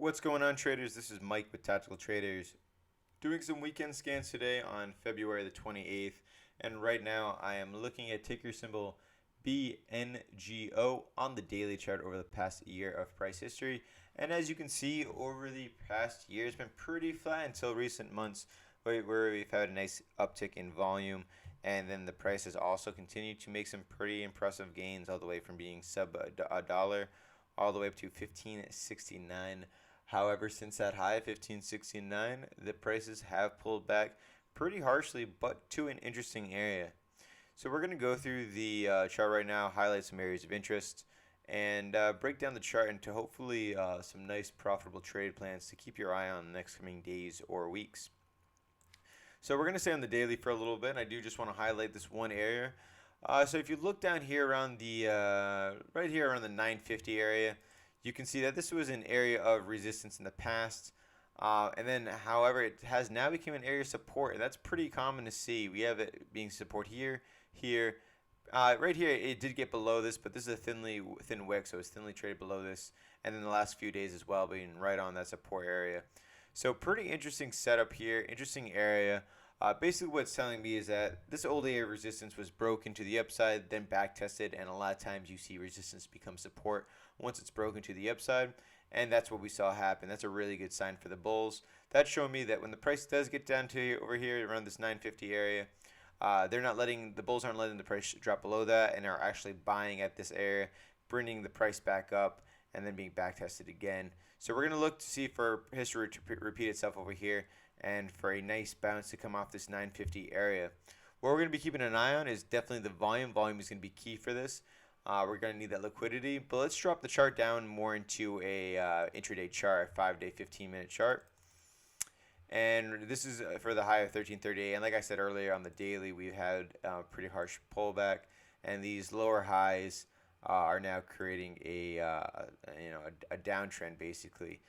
What's going on, traders? This is Mike with Tactical Traders, doing some weekend scans today on February the 28th. And right now I am looking at ticker symbol Bngo on the daily chart over the past year of price history. And as you can see, over the past year, it's been pretty flat until recent months where we've had a nice uptick in volume. And then the price has also continued to make some pretty impressive gains, all the way from being sub a dollar all the way up to 15.69. However, since that high, 15.69, the prices have pulled back pretty harshly, but to an interesting area. So we're going to go through the chart right now, highlight some areas of interest, and break down the chart into hopefully some nice profitable trade plans to keep your eye on the next coming days or weeks. So we're going to stay on the daily for a little bit, and I do just want to highlight this one area. So if you look down here around the right here around the 950 area, you can see that this was an area of resistance in the past, and then however it has now become an area of support, and that's pretty common to see. We have it being support here, here, right here. It did get below this, but this is a thin wick, so it's thinly traded below this, and then the last few days as well being right on that support area. So pretty interesting setup here, interesting area. Basically what it's telling me is that this old area of resistance was broken to the upside, then back tested, and a lot of times you see resistance become support once it's broken to the upside, and that's what we saw happen. That's a really good sign for the bulls. That's showing me that when the price does get down to over here around this 950 area, the bulls aren't letting the price drop below that, and are actually buying at this area, bringing the price back up, and then being back tested again. So we're going to look to see for history to repeat itself over here, and for a nice bounce to come off this 950 area. What we're going to be keeping an eye on is definitely the volume. Volume is going to be key for this. We're going to need that liquidity. But let's drop the chart down more into a intraday chart, a 5-day, 15-minute chart. And this is for the high of 1338. And like I said earlier, on the daily, we've had a pretty harsh pullback. And these lower highs are now creating a downtrend, basically.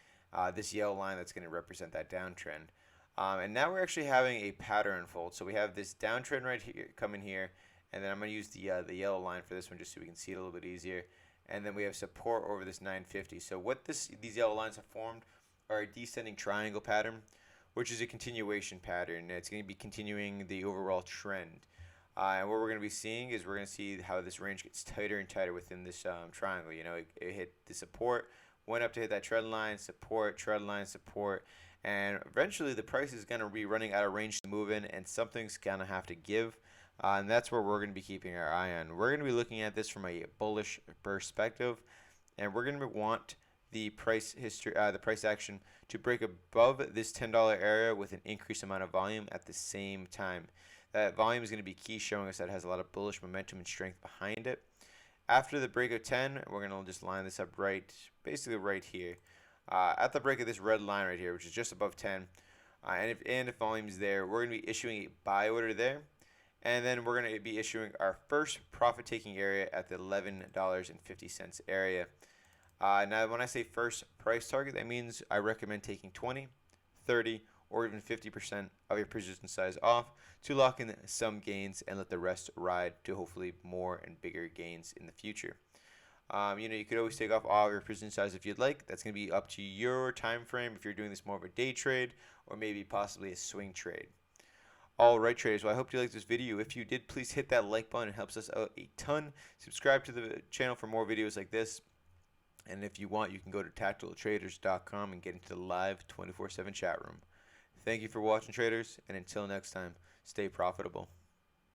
This yellow line that's going to represent that downtrend. And now we're actually having a pattern unfold. So we have this downtrend right here coming here, and then I'm going to use the yellow line for this one just so we can see it a little bit easier. And then we have support over this 950. So what these yellow lines have formed are a descending triangle pattern, which is a continuation pattern. It's going to be continuing the overall trend. And what we're going to be seeing is we're going to see how this range gets tighter and tighter within this triangle. You know, it hit the support, went up to hit that trend line, support, and eventually the price is going to be running out of range to move in, and something's going to have to give, and that's where we're going to be keeping our eye on. We're going to be looking at this from a bullish perspective, and we're going to want the price action to break above this $10 area with an increased amount of volume at the same time. That volume is going to be key, showing us that it has a lot of bullish momentum and strength behind it. After the break of 10, we're going to just line this up basically right here. At the break of this red line right here, which is just above 10, and if volume is there, we're going to be issuing a buy order there, and then we're going to be issuing our first profit-taking area at the $11.50 area. Now, when I say first price target, that means I recommend taking 20, 30, or even 50% of your position size off to lock in some gains and let the rest ride to hopefully more and bigger gains in the future. You could always take off all of your position size if you'd like. That's going to be up to your time frame if you're doing this more of a day trade or maybe possibly a swing trade. Alright, traders, well, I hope you liked this video. If you did, please hit that like button. It helps us out a ton. Subscribe to the channel for more videos like this. And if you want, you can go to tacticaltraders.com and get into the live 24/7 chat room. Thank you for watching, traders, and until next time, stay profitable.